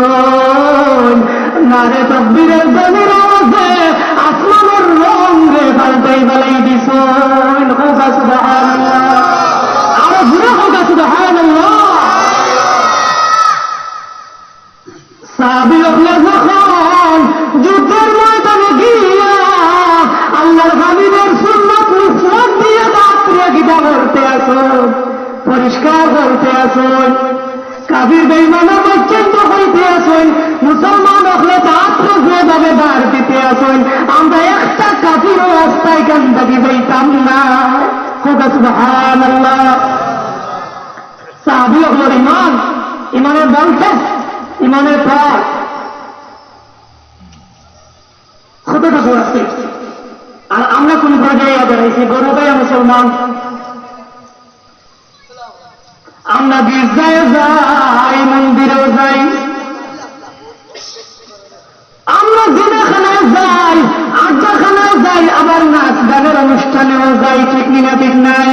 না রে তকবীরের ধ্বনির আওয়াজে আসমানের রং রে পাল্টাই বেলাই দিস। আরো ঘুরে হোক সুবহানাল্লাহ। সাহাবী লোকরা যখন যুদ্ধের ময়দানে গিয়া আল্লাহর হাবিবের সুন্নাত মুসওয়াক দিয়ে দাঁতরে গিটা করতে আসুন, পরিষ্কার করতে আসুন, কাফির বেঈমানের পর্যন্ত হইতে আসুন, মুসলমান হলে দাঁতরে যেভাবে দাঁড় দিতে আসুন, আমরা একটা কাফির রাস্তায় কান্দাকি যাইতাম না। সুবহানাল্লাহ। সাহাবী হল ইমান, ইমানের বলছে ইমানের ফল কতটুকু আছে। আর আমরা কোন পর্যায়ে বেড়াইছি, গরবাইয়া মুসলমান, আমরা গির্জায় যাই, মন্দিরেও যাই, আমরা জিনাখানায় যাই, আড্ডাখানায় যাই, আবার নাচ গানের অনুষ্ঠানেও যাই, ঠিক না ঠিক নাই?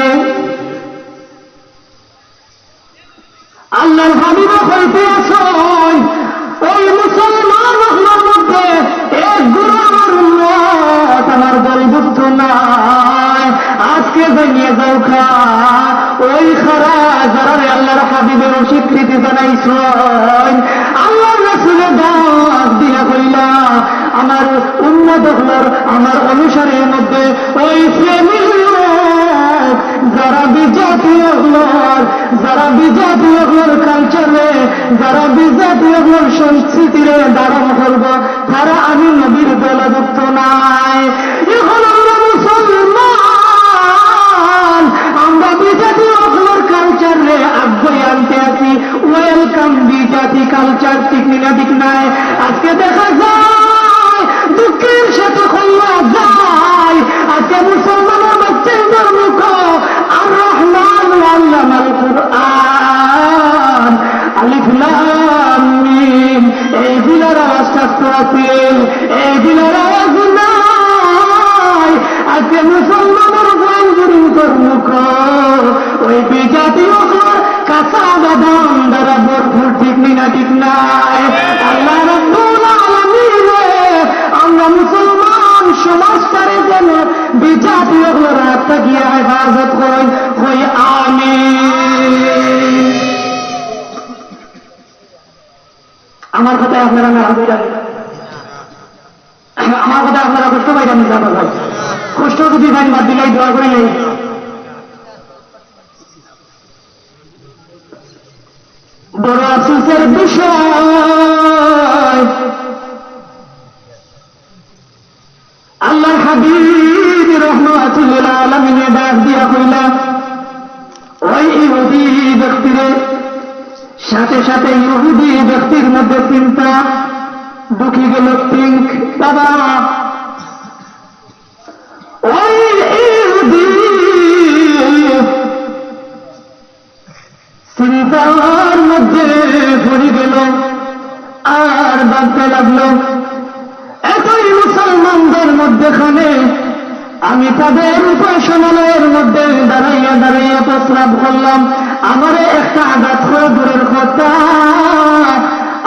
আল্লাহর হাবিব হইতে আসুন, ওই মুসলমান রহমার মধ্যে এক গুরু আমার উম্মত, আমার দলভুক্ত নাই। আজকে জানিয়ে যাও খা ওই খারা যারা আল্লাহর হাবিবের স্বীকৃতি জানাইছেন, আল্লাহর রাসূলের দাওয়াত দিয়া কইলা আমার উম্মত হলার আমার অনুসারীর মধ্যে ওই শ্রেণীর লোক যারা বিজাতীয় হলার, যারা বিজাতীয় হলার কালচারে, যারা বিজাতীয় হলার সংস্কৃতিরে ধারণ করব, তারা আমি নবীর দলভুক্ত নাই। এখন আমরা মুসলমান, আমরা বিজাতীয় হলার কালচারে আগ্রহী আনতে আছি। ওয়েলকাম বিজাতি কালচার, ঠিক না ঠিক নাই? আজকে দেখা যায় দুঃখের সাথে হইয়া যায় আজকে মুসলমানের বাচ্চাদের মুখ আর রহমান আল্লামাল কুরআন আলিফ লাম মিম এইগুলোর আওয়াজ থাকতে আছে, এইগুলোর আওয়াজ নাই। বিজাতীয় রাতটা গিয়ে হেফাজত করেন, হই আমিন। আমার কথায় আপনারা নারাজ হয়ে যাবেন, আমার কথা আপনারা কষ্ট পাইবেন না, কষ্ট যদি ভাই বাদ দিলাই দোয়া করে নেই। বড় আফসোসের বিষয়, আল্লাহর হাবিব রাহমাতুল লিল আলামিন ডাক দিয়া কইলা, ওই ইহুদি ব্যক্তিরে, সাথে সাথে ইহুদি ব্যক্তির মধ্যে চিন্তা ঢুকে গেল, থিঙ্ক বাবা, ওই ইহুদি চিন্তার মধ্যে পড়ে গেল আর ভাবতে লাগলো, এতই মুসলমানদের মধ্যেখানে আমি তাদের উপাসনালয়ের মধ্যে দাঁড়াইয়া দাঁড়াইয়া প্রস্রাব করলাম, আমারে একটা আঘাত করে দূরের কথা,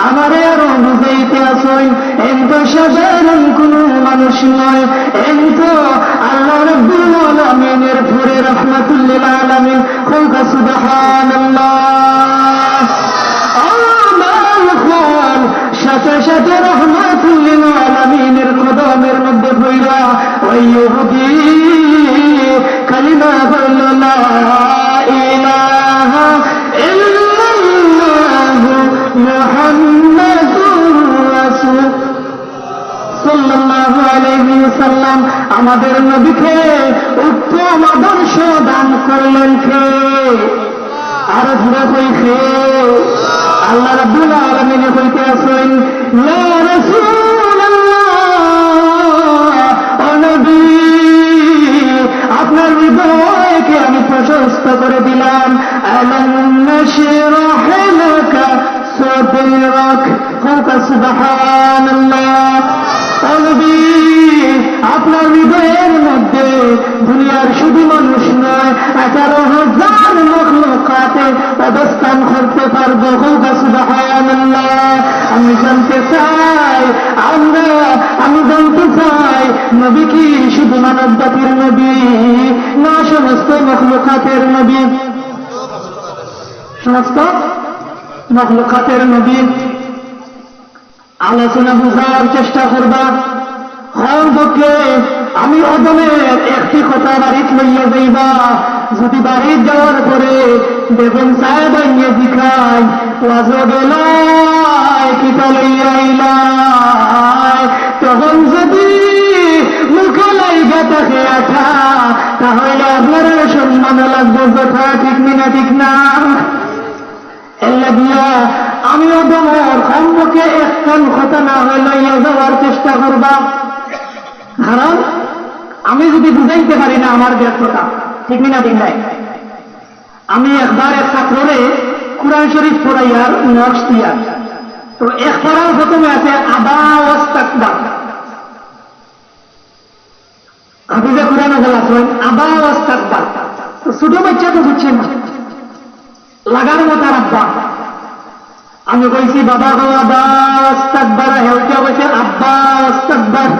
আমারে আরো বুঝাইতে আসই, এত সাধারণ কোন মানুষ নয়, এত আল্লাহ রাব্বুল আলামিনের পরে রাহমাতুল লিল আলামিন। কওকা সুবহানাল্লাহ। সাথে সাথে রাহমাতুল লিল আলামিনের কদমের মধ্যে পড়া ওই ইহুদি কালিমা বলল, লা ইলাহা ইল্লাল্লাহু মুহাম্মাদুর রাসূল সাল্লাল্লাহু আলাইহি ওয়াসাল্লাম। আমাদের নবীকে উত্তম আদর্শ দান করলেন কে? আর ঘুরে কই খে? আল্লাহ রাব্বুল আলামিন কইতে আছেন, ইয়া রাসূলুল্লাহ, ও নবী, আপনার হৃদয়কে আমি প্রশস্ত করে দিলাম। আলাম নাশরাহ লাকা সাদরাক। কওকা সুবহানাল্লাহ। ও নবী, আপনার হৃদয়ের মধ্যে দুনিয়ার শুধু মানুষ নয়, 11,000 মখলুকাতে অবস্থান করতে পারবো। কওকা সুবহানাল্লাহ। আমি জানতে চাই, আমি জানতে চাই, নবী কি শুধু মানব জাতির নবী না সমস্ত মখলুকাতের নবী? সমস্ত মখলুকাতের নবী। আলোচনা বুঝার চেষ্টা করবা। হরপক্ষে আমি অদমের একটি কথা বাড়িত লইয়া যাইবা, যদি বাড়ির যাওয়ার পরে দেখুন সাহেব আইয়ে দিখাই, ওয়াজ গেলায় কিতা লইয়া আইলাই, তখন যদি মুখে লাইগা থাকে আঠা, তাহলে আপনার সম্মান লাগবে কথা, ঠিক না ঠিক না? আমি ওদমের সম্মুখে একখান কথা না হয়ে লইয়া যাওয়ার চেষ্টা করবা, কারণ আমি যদি বুঝাইতে পারি না আমার ব্যর্থতা, ঠিক না ঠিক নাই? আমি একবার এক ছাত্ররে কুরআন শরীফ পড়াইয়ার নকশ দিয়ার, তো এক পড়ার প্রথমে আছে আবা ওয়াস্তাকবার। হাফিজে কুরআন বলেন আবা ওয়াস্তাকবার, তো ছোট বাচ্চা তো বুঝছে না, লাগার মতো আব্বা। আমি কইছি বাবা গো আবা ওয়াস্তাকবার, হেউটা কইছে আব্বা ওয়াস্তাকবার।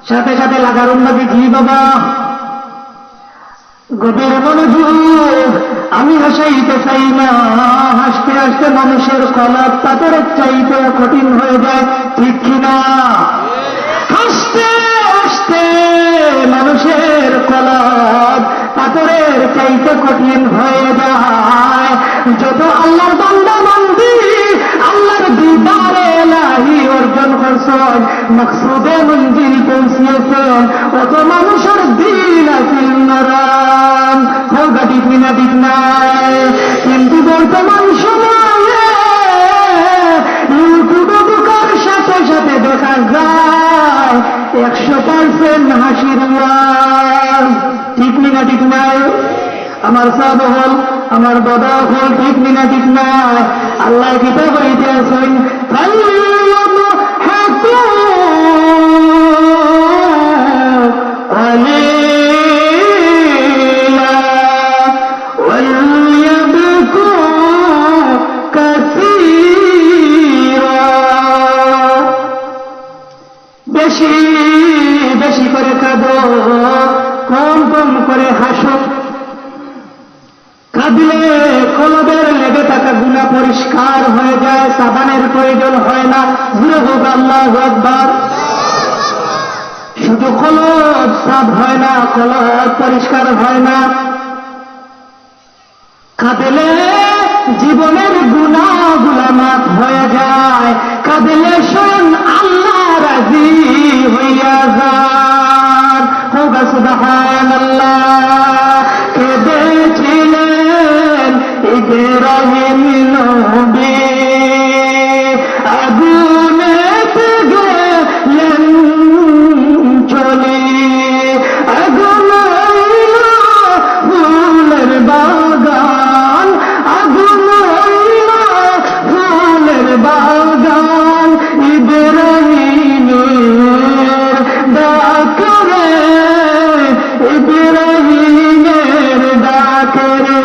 সাথে সাথে লাগার উন্নতি কি বাবা? গভীর মনোযোগ। আমি হাসাইতে চাই না, হাসতে হাসতে মানুষের কলব পাথরের চাইতে কঠিন হয়ে যায়, ঠিক কিনা? হাসতে হাসতে মানুষের কলব পাথরের চাইতে কঠিন হয়ে যায়। যত আল্লাহর বান্দা বান্দি আল্লাহর দিদারে ইলাহি অর্জন করছেন, মকসুদে মঞ্জিল পৌঁছিয়েছেন, অত মানুষের দিল আছে নরম, হোগা ঠিক না ঠিক নাই? কিন্তু বর্তমান সময়ে ইউটিউবে ঢোকার সাথে সাথে দেখা যায় 100% হাসির ওয়াজ, ঠিক না ঠিক নাই? আমার সাধু হল, আমার দাদা হল, ঠিক না ঠিক নাই? আল্লাহ কিতাব হইতে আছেন, বেশি বেশি করে খাবো, পরিষ্কার হয়ে যায়, সাবানের প্রয়োজন হয় না। জুড়ে হোক আল্লাহু আকবার। শুধু কলব সাফ হয় না, কলব পরিষ্কার হয় না, কাঁদলে জীবনের গুনাহগুলো মাফ হয়ে যায়, কাঁদলে স্বয়ং আল্লাহ রাজি হইয়া যান। হোক সুবহানাল্লাহ। কেঁদেছিলেন ইব্রাহিম নবী, আগুনেতে গেলেন চলে, আগুন হইল ফুলের বাগান, আগুন হইল ফুলের বাগান, ইব্রাহিমের ডাকরে, ইব্রাহিমের ডাকরে।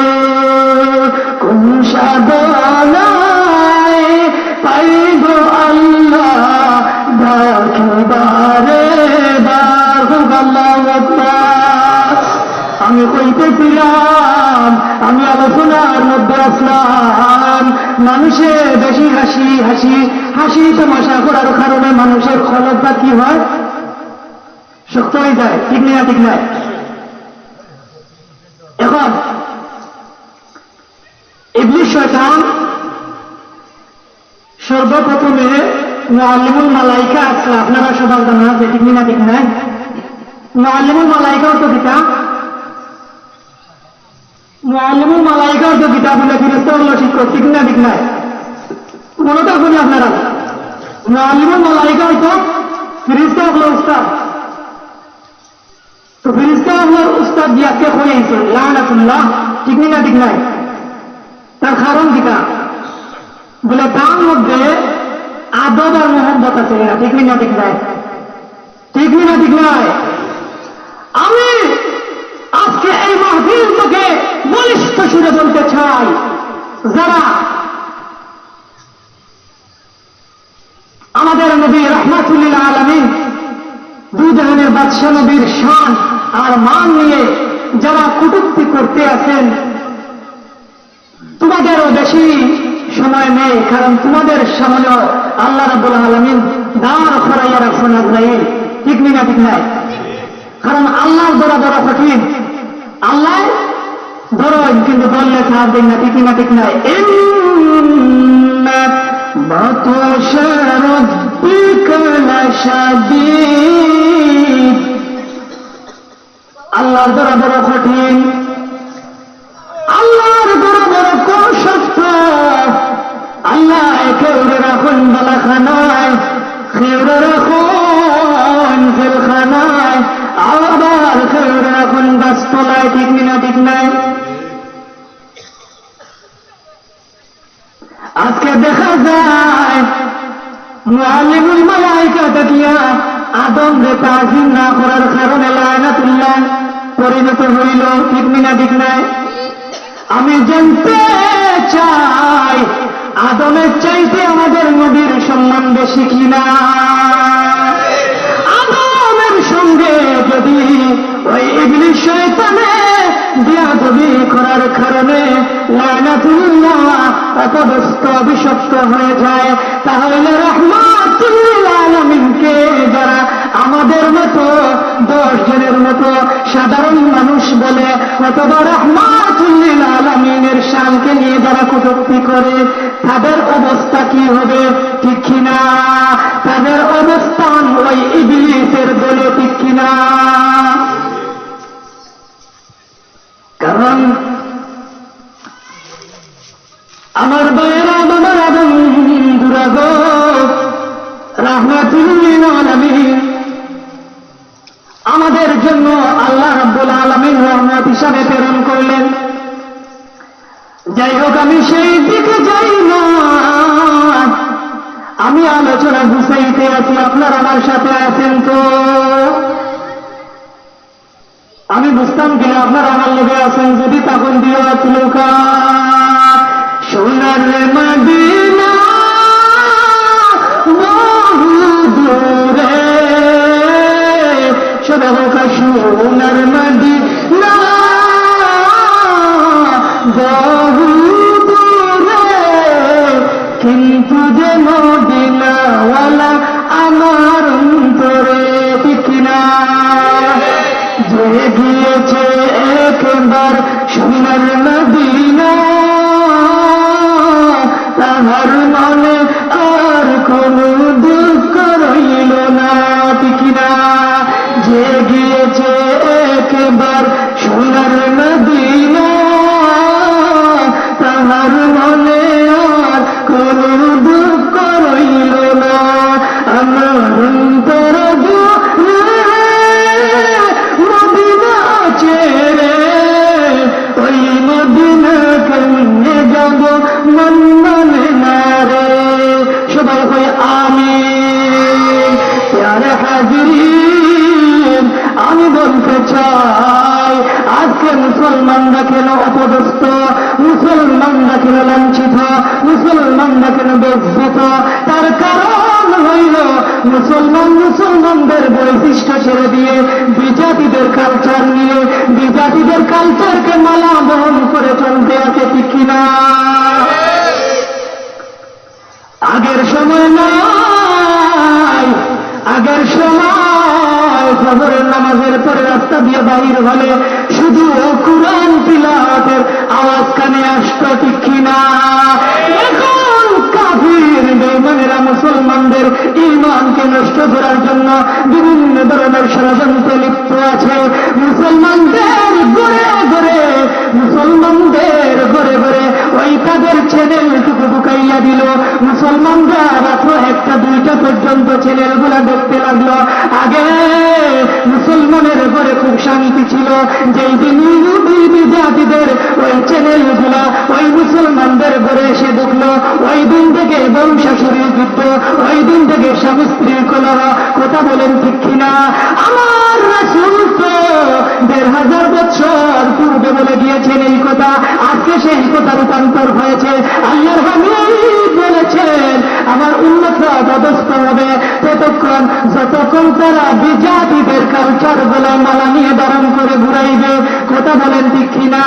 কোন সাধনায় পাইব আল্লাহ ডাকিবারে বার। হোক আল্লাহু আকবার। আমি কইতেছিলাম, আমি আলোচনার মধ্যে আসলাম, মানুষে বেশি হাসি হাসি হাসি তামাশা করার কারণে মানুষের খলকটা কি হয়, শক্ত হয়ে যায়। ঠিক না ঠিক নাই? এখন ইবলিস শয়তান সর্বপ্রথমে মুআল্লিমুল মালাইকা আছে, আপনারা সবার জানা আছে। ঠিক না ঠিক নাই? মুআল্লিমুল মালাইকা অর্থ কিতা? মুআল্লিমুল মালাইকা অর্থ কিতা বলে ফেরেশতা হলো শিক্ষক। ঠিক না ঠিক নাই? মনে রাখুন আপনারা, মুআল্লিমুল মালাইকা অর্থ ফেরেশতা হলো উস্তাদ। তো ফেরেশতা হলো উস্তাদ দিয়াকে হয়েছে লানাতুল্লাহ। ঠিক না ঠিক নাই? তার কারণ কিতা বলে তার মধ্যে আদব আর মোহাম্মত আছে। ঠিক না ঠিক নাই? ঠিক না ঠিক নাই? আমি আজকে এই মাহফিল থেকে বলিষ্ঠ সুরে বলতে চাই, যারা আমাদের নবী রাহমাতুল লিল আলামিন দুই জাহানের বাদশা নবীর শান আর মান নিয়ে যারা কটূক্তি করতে আছেন, তোমাদেরও বেশি সময় নেই, কারণ তোমাদের সামনে আল্লাহ রাব্বুল আলামিন দাঁড় করাইয়া রাখছেন আজরাইল। ঠিক না ঠিক নাই? কারণ আল্লাহর দ্বারা বড় কঠিন, আল্লাহ ধরেন কিন্তু বললে ছাড় দিন না। ঠিক না ঠিক নাই? ইন্না বাতাশা রাব্বিকা লাশাদীদ। আল্লাহর দ্বারা বড় কঠিন, আল্লাহর দ্বারা বড় কষ্ট। আল্লাহ কেউরে রাখুন বালাখানায়, কেউরে রাখুন জেলখানায়, আবার কেউরে রাখুন গাছতলায়। ঠিক না ঠিক নাই? আজকে দেখা যায় মুআল্লিমুল মালাইকা তাকিয়া আদম রে তাজিম না করার কারণে লানাতুল্লাহ পরিণত হইল। ঠিক না ঠিক নাই? আমি জানতে চাই, আদমের চাইতে আমাদের নবীর সম্মান বেশি কিনা? আদমের সঙ্গে যদি ওই ইবলিস শয়তানে বিয়াদবি করার কারণে লানাতুল্লাহ অপদস্থ অভিশপ্ত হয়ে যায়, তাহলে রাহমাতুল লিল আলামিনকে যারা আমাদের মতো 10 জনের মতো সাধারণ মানুষ বলে, অথবা রাহমাতুল লিল আলামিনের শানকে নিয়ে যারা কটূক্তি করে, তাদের অবস্থা কি হবে? ঠিক কিনা? তাদের অবস্থান ওই ইবলিসের দলে। ঠিক কিনা? কারণ আমার ভাইয়েরা, আমার বন্ধুরা গো, রাহমাতুল লিল আলামিন আমাদের জন্য আল্লাহ রাব্বুল আলামিন রহমত হিসাবে প্রেরণ করলেন। যাই হোক, আমি সেই দিকে যাই না, আমি আলোচনা গুছাইতে আছি। আপনারা আমার সাথে আছেন তো? আমি বুঝতাম কিনা আপনারা আমার লোকে আছেন। যদি তখন দিও তুলুকা সোনার মদিনা বহু দূরে, সদকা সোনার মদিনা বহু দূরে, গিয়েছে একবার সোনার মদিনা, তাহার মনে আর কোন দুঃখ রইল না, ঠিক না? যে গিয়েছে একবার সোনার মদিনা, তাহার মনে আর কোন দুঃখ রইল না। আমার অন্তর মদিনা ছেড়ে ওই মদিনা কেমনে যাব মন মানে না রে। সবাই হয় আমিন। প্যারে হাজির, আমি বলতে চাই আজকে মুসলমানরা কেন অপদস্থ, মুসলমানরা কেন লাঞ্ছিত, মুসলমানরা কেন বেজ্জিত? তার কারণ হইল মুসলমানদের বৈশিষ্ট্য ছেড়ে দিয়ে বিজাতিদের কালচার নিয়ে, বিজাতিদের কালচারকে মালা বহন করে চলতে আছে, ঠিক কিনা? আগের সময় নাই, আগের সময় ফজরের নামাজের পরে রাস্তা দিয়ে বাহির হলে শুধু কুরআন তিলাওয়াতের আওয়াজ কানে আসতো, ঠিক কিনা? এখন কাফির বেঈমানেরা মুসলমানদের ঈমানকে নষ্ট করার জন্য বিভিন্ন ধরনের ষড়যন্ত্রে লিপ্ত আছে। মুসলমানদের ঘরে ঘরে, মুসলমানদের ঘরে ঘরে ওই তাদের চ্যানেলটুকু ঢুকাইয়া দিল। মুসলমানরা রাত্র 1টা 2টা পর্যন্ত চ্যানেলগুলা দেখতে লাগলো। আগে মুসলমানের ঘরে খুব শান্তি ছিল, যেই দিন জাতিদের ওই চ্যানেলগুলা ওই মুসলমানদের ঘরে এসে ঢুকলো, ওই দিন থেকে বংশ শাশুড়ির যুদ্ধ, ওই দিন থেকে স্বামী স্ত্রীর কলহ। কথা বলেন ঠিক কিনা? আমার রাসূল তো 1500 বছর পূর্বে বলে গিয়েছেন এই কথা, আজকে সেই কথা রূপান্তর হয়েছে। আল্লাহর হাবিব বলেছেন আমার উম্মতরা পদস্থ হবে ততক্ষণ যতক্ষণ তারা বিজাতিদের কালচার বলে মালা নিয়ে ধারণ করে ঘুরাইবে। কথা বলেন ঠিক কিনা?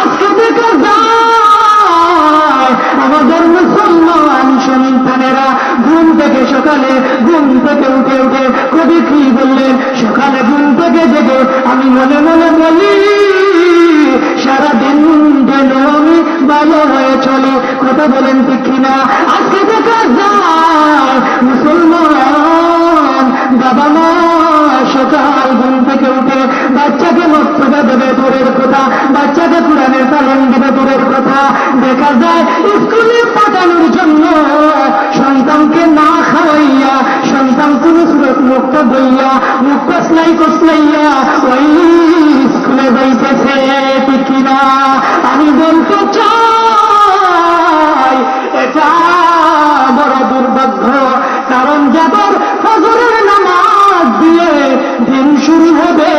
আজকে দেখা যায় আমাদের মুসলমান সন্তানেরা ঘুম থেকে সকালে ঘুম থেকে উঠে উঠে কবি কি বললেন, সকালে ঘুম থেকে জেগে আমি মনে মনে বলি সারাদিন যেন আমি ভালো হয়ে চলি। কথা বলেন ঠিক কিনা? আজকে দেখা যায় মুসলমান বাবা মা সকাল ঘুম থেকে উঠে বাচ্চাকে মর্যাদা দেবে দূরের কথা, বাচ্চাকে কোরআনের তালিম দেবে দূরের কথা, দেখা যায় স্কুলে পাঠানোর জন্য সন্তানকে না খাওয়াইয়া, সন্তান কোন সুরত মুক্ত বইয়া মুক্ত সেলাই কসলাইয়া ওই স্কুলে যাইতেছে, ঠিক কিনা? আমি বলতে চাই এটা বড় দুর্ভাগ্য। কারণ যাদের ফজরের নামাজ দিয়ে দিন শুরু হবে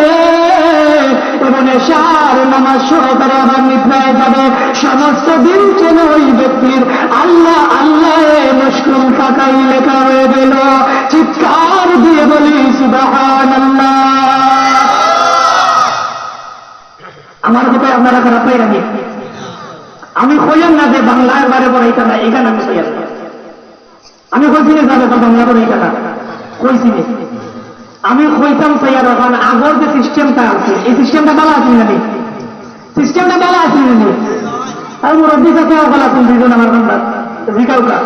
এবং এশার নামাজ সহকারে আবার নিদ্রায় যাবে, সমস্ত দিন যেন ওই ব্যক্তির আল্লাহ আল্লাহ মুশকিল থাকাই লেখা হয়ে গেল। চিৎকার দিয়ে বলি সুবহানাল্লাহ। আমার কথা আপনারা খারাপ পাই রাখি। আমি কইলাম না যে বাংলার বারে পরে এটা না, এখানে আমি কইলাম আমি কইছি না যাবে বাংলা পরে এটা না, কইছি না আমি কইতাম তৈয়ার। এখন আগর যে সিস্টেমটা আছে এই সিস্টেমটা ভালো আছে না? সিস্টেমটা ভালো আছে না? আর মুরব্বী কাছে ভালো আছেন দুজন আমার বান্ধব জিকাউকা।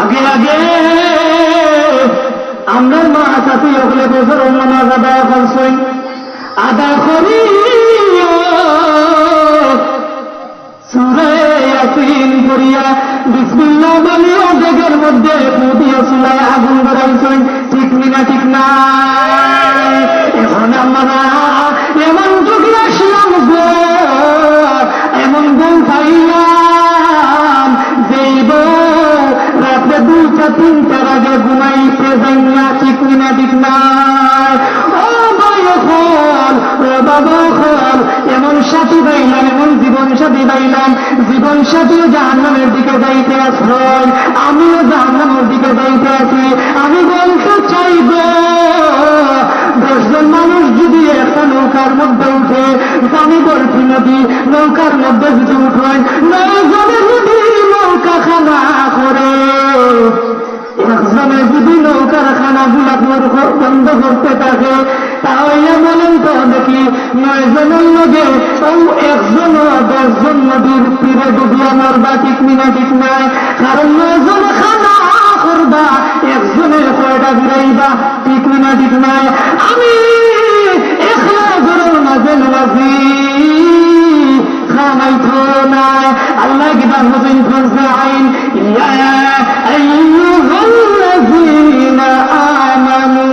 আগে আগে আমরা মা সাথী ওগুলো বছর নামাজ আদায় করছই, আদায় করি সূরা ইয়াসিন পড়িয়া বিসমিল্লাহ বলিয়া জগের মধ্যে পুদিয়া চুলায় আগুন ধরাইছই, ঠিক না? ঠিক না? এখন আমরা এমন যুগে আসলাম গো, এমন বউ পাইলাম যেই বউ রাত্রে 2টা 3টার আগে ঘুমাইতে যাই না, ঠিক না? ঠিক না? ও ভাই হল, ও বাবা হল, এমন সাথী পাইলাম, এমন জীবন সাথী পাইলাম, জীবন সাথীও জাহান্নামের দিকে যাইতে আসল, আমিও জাহান্নামের দিকে যাইতে আছি। আমি বলতে চাইব 10 জন মানুষ যদি একটা নৌকার মধ্যে উঠে, আমি বলছি নদী নৌকার মধ্যে যদি উঠেন 9 জনে যদি নৌকা খানা করে একজনে যদি নৌকার খানাগুলা বন্ধ করতে থাকে, তাহলে বলেন তো দেখি 9 জনের লগে একজন 10 জন নদীর তীরে ডুবিয়া মরবা, ঠিক মিনা ঠিক নাই? কারণ 9 জন খানা করবা, একজনের কয়টা ঘুরাইবা, ঠিক মিনা ঠিক নাই? আমি একলা ঘরের মাঝে নামাজি খানাইতো নাই। আল্লাহ কিতাব হোসেন ফরজে আইন, ইয়া আইয়ুহাল্লাযীনা আমানু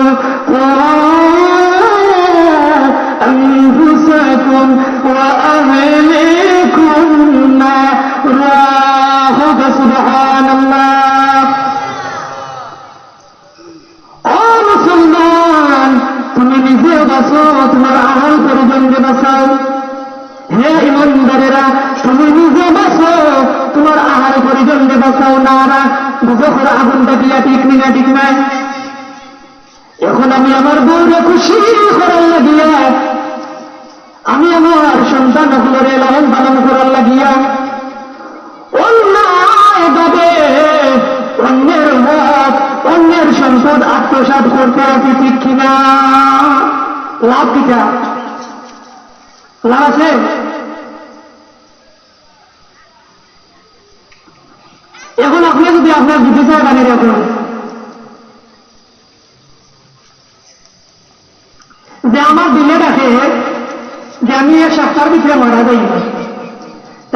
أنفسكم وأهليكم نارا। سبحان الله। ও মুসলমান, তুমি নিজে বাঁচো, তোমার আহাল পরিজনকে বাঁচাও। হে ইমানদারেরা, তুমি নিজে বাঁচো, তোমার আহাল পরিজনকে বাঁচাও। নারা দুজখের আগুনটা দিয়া, ঠিক না ঠিক নাই? এখন আমি আমার বউরে খুশি করার লাগিয়া, আমি আমার সন্তান গুলোরে লালন পালন করার লাগিয়া অন্যায়ভাবে অন্যের হক, অন্যের সম্পদ আত্মসাৎ করতে আছি, ঠিক কিনা? লাভ কিটা? লাভ আছে? এখন আপনি যদি আপনার দিতে চায় গানের এখন যে আমার দিলে রাখে যে আমি 1 সপ্তাহের ভিতরে মারা যাই,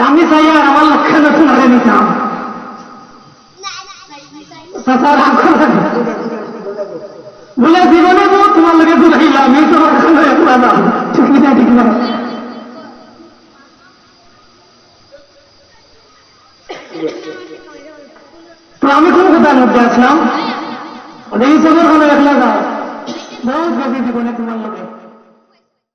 আমি চাই আর আমার লক্ষ্যে নতুন হারে নিতাম। বলে জীবনে বহু তোমার লোকে বুঝাইলাম, আমি তোমার খানো একলা দাম, ঠিক না ঠিক না? তো আমি কোন কথার মধ্যে আসলাম? এই সবের খানো একলা দাও, বহুত গতি জীবনে তোমার লোকে